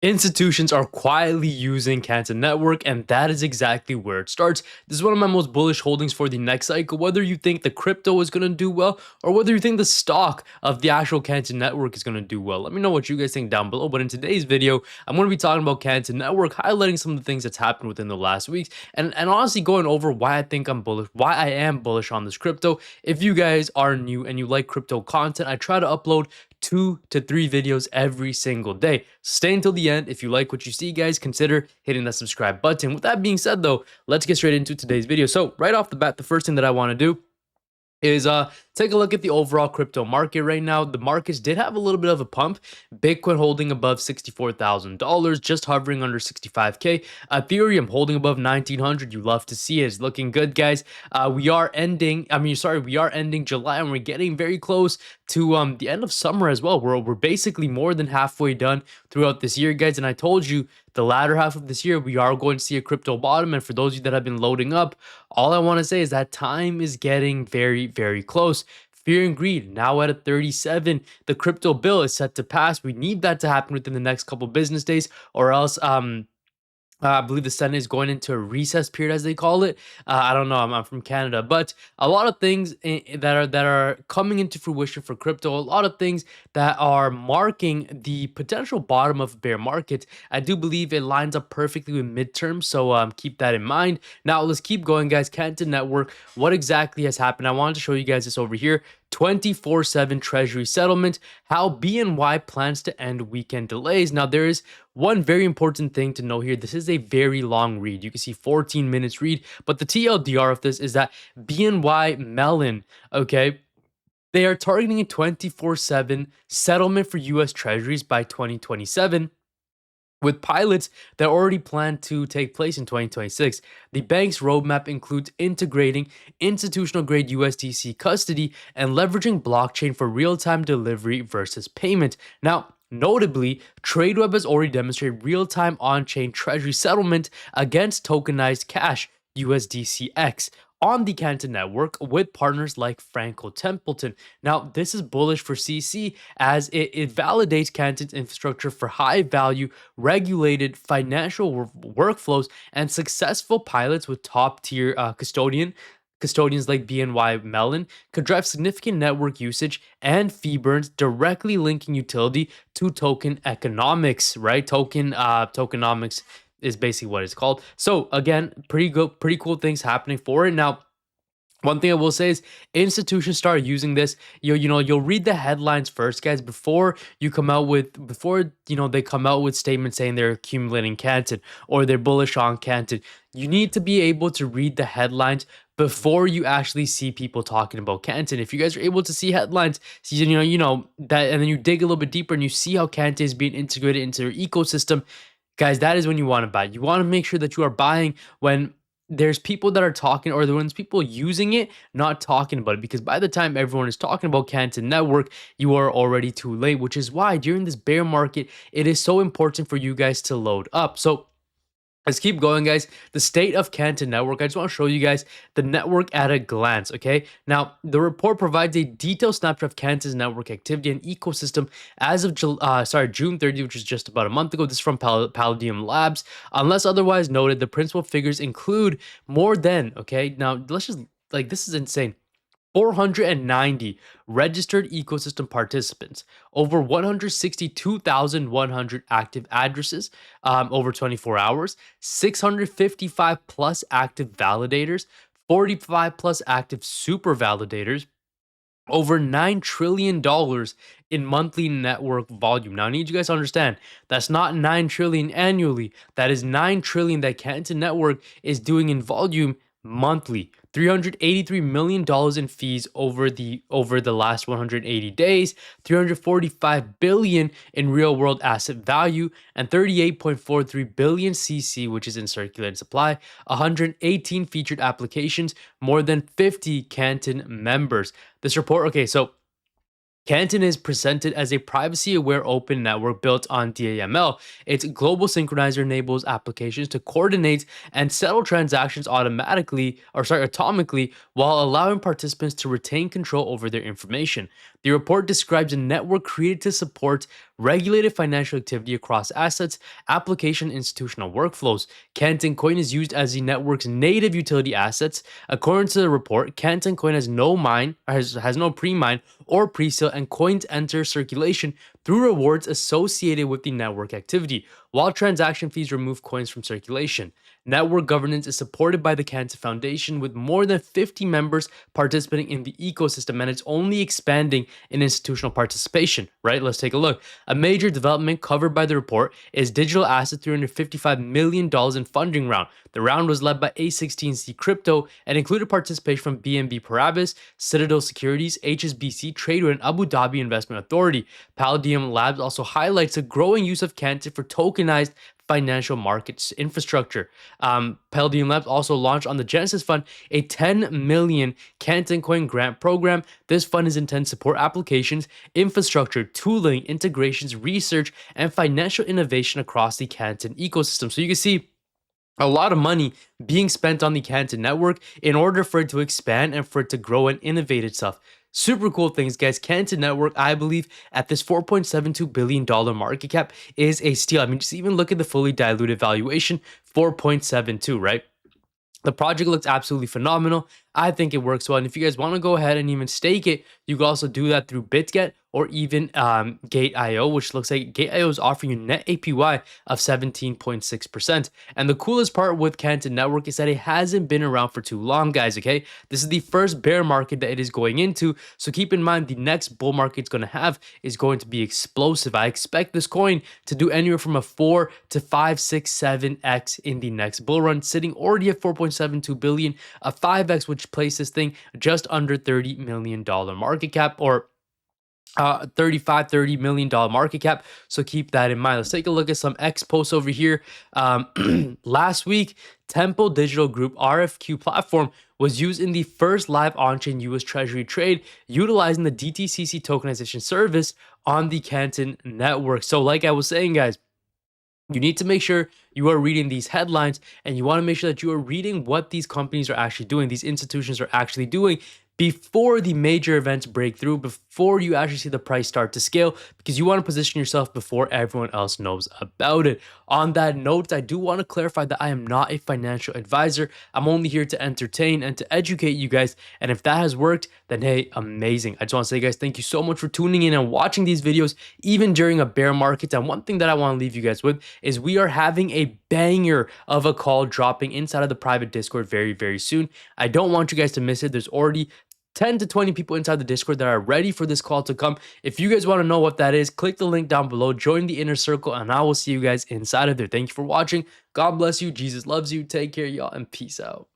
Institutions are quietly using Canton Network, and that is exactly where it starts. This is one of my most bullish holdings for the next cycle. Whether you think the crypto is going to do well, or whether you think the stock of the actual Canton Network is going to do well, let me know what you guys think down below. But in today's video, I'm going to be talking about Canton Network, highlighting some of the things that's happened within the last weeks, and honestly going over why I think I'm bullish, why I am bullish on this crypto. If you guys are new and you like crypto content, I try to upload 2 to 3 videos every single day. Stay until the end. If you like what you see, guys, consider hitting that subscribe button. With that being said, though, let's get straight into today's video. So right off the bat, the first thing that I want to do is take a look at the overall crypto market right now. The markets did have a little bit of a pump. Bitcoin holding above $64,000, just hovering under 65k. Ethereum holding above 1900. You love to see it. It's looking good, guys. We are ending July, and we're getting very close to the end of summer as well. We're basically more than halfway done throughout this year, guys. And I told you the latter half of this year we are going to see a crypto bottom. And for those of you that have been loading up, all I want to say is that time is getting very, very close. Fear and greed now at a 37. The crypto bill is set to pass. We need that to happen within the next couple business days, or else I believe the Senate is going into a recess period, as they call it. I don't know. I'm from Canada, but a lot of things that are coming into fruition for crypto. A lot of things that are marking the potential bottom of bear market. I do believe it lines up perfectly with midterms, so keep that in mind. Now let's keep going, guys. Canton Network. What exactly has happened? I wanted to show you guys this over here. 24/7 Treasury settlement, how BNY plans to end weekend delays. Now, there is one very important thing to know here. This is a very long read. You can see 14 minutes read, but the TLDR of this is that BNY Mellon, okay, they are targeting a 24/7 settlement for US Treasuries by 2027, with pilots that already plan to take place in 2026. The bank's roadmap includes integrating institutional grade USDC custody and leveraging blockchain for real time delivery versus payment. Now, notably, TradeWeb has already demonstrated real time on chain treasury settlement against tokenized cash, USDCX, on the Canton network with partners like Franco Templeton. Now, this is bullish for CC as it validates Canton's infrastructure for high value, regulated financial workflows, and successful pilots with top tier custodians like BNY Mellon could drive significant network usage and fee burns, directly linking utility to token economics, right? Tokenomics is basically what it's called. So again, pretty cool things happening for it. Now, one thing I will say is institutions start using this. You'll read the headlines first, guys, before they come out with statements saying they're accumulating Canton or they're bullish on Canton. You need to be able to read the headlines before you actually see people talking about Canton. If you guys are able to see headlines, see, that, and then you dig a little bit deeper and you see how Canton is being integrated into their ecosystem, guys, that is when you want to buy. You want to make sure that you are buying when there's people that are talking, or there's people using it, not talking about it, because by the time everyone is talking about Canton Network, you are already too late, which is why during this bear market, it is so important for you guys to load up. So let's keep going, guys. The state of Canton Network. I just want to show you guys the network at a glance, okay? Now, the report provides a detailed snapshot of Canton's network activity and ecosystem as of June 30th, which is just about a month ago. This is from Palladium Labs. Unless otherwise noted, the principal figures include more than, okay? Now, let's just, this is insane. 490 registered ecosystem participants, over 162,100 active addresses over 24 hours, 655 plus active validators, 45 plus active super validators, over $9 trillion in monthly network volume. Now, I need you guys to understand that's not 9 trillion annually. That is 9 trillion that Canton Network is doing in volume monthly. $383 million in fees over the last 180 days, 345 billion in real world asset value, and 38.43 billion CC, which is in circulating supply, 118 featured applications, more than 50 Canton members. This report, okay, so Canton is presented as a privacy-aware open network built on DAML. Its global synchronizer enables applications to coordinate and settle transactions atomically, while allowing participants to retain control over their information. The report describes a network created to support regulated financial activity across assets, application, and institutional workflows. Canton Coin is used as the network's native utility assets. According to the report, Canton Coin has no mine, has no pre-mine or pre-sale, and coins enter circulation through rewards associated with the network activity, while transaction fees remove coins from circulation. Network governance is supported by the Canton Foundation, with more than 50 members participating in the ecosystem, and it's only expanding in institutional participation, right? Let's take a look. A major development covered by the report is Digital Asset $355 million in funding round. The round was led by A16Z Crypto and included participation from BNB Paribas, Citadel Securities, HSBC, Trader, and Abu Dhabi Investment Authority. Palladium Labs also highlights the growing use of Canton for tokenized financial markets infrastructure. Palladium Labs also launched on the Genesis Fund a 10 million Canton Coin grant program. This fund is intended to support applications, infrastructure, tooling, integrations, research, and financial innovation across the Canton ecosystem. So you can see a lot of money being spent on the Canton network in order for it to expand and for it to grow and innovate itself. Super cool things, guys. Canton network, I believe, at this $4.72 billion market cap is a steal. I mean, just even look at the fully diluted valuation, 4.72, right? The project looks absolutely phenomenal. I think it works well. And if you guys want to go ahead and even stake it, you can also do that through BitGet or even Gate.io, which looks like Gate.io is offering you net APY of 17.6%. And the coolest part with Canton Network is that it hasn't been around for too long, guys, okay? This is the first bear market that it is going into. So keep in mind, the next bull market it's going to have is going to be explosive. I expect this coin to do anywhere from a 4 to 5, 6, 7x in the next bull run, sitting already at 4.72 billion, a 5x, which places this thing just under $30 million market cap, or $30 million market cap. So keep that in mind. Let's take a look at some X posts over here. Last week, Temple Digital Group RFQ platform was used in the first live on-chain US Treasury trade utilizing the DTCC tokenization service on the Canton network. So like I was saying, guys, you need to make sure you are reading these headlines, and you want to make sure that you are reading what these companies are actually doing, these institutions are actually doing, before the major events break through, before you actually see the price start to scale, because you want to position yourself before everyone else knows about it. On that note, I do want to clarify that I am not a financial advisor. I'm only here to entertain and to educate you guys. And if that has worked, then hey, amazing. I just want to say, guys, thank you so much for tuning in and watching these videos, even during a bear market. And one thing that I want to leave you guys with is we are having a banger of a call dropping inside of the private Discord very, very soon. I don't want you guys to miss it. There's already 10 to 20 people inside the Discord that are ready for this call to come. If you guys want to know what that is, click the link down below, join the inner circle, and I will see you guys inside of there. Thank you for watching. God bless you. Jesus loves you. Take care, y'all, and peace out.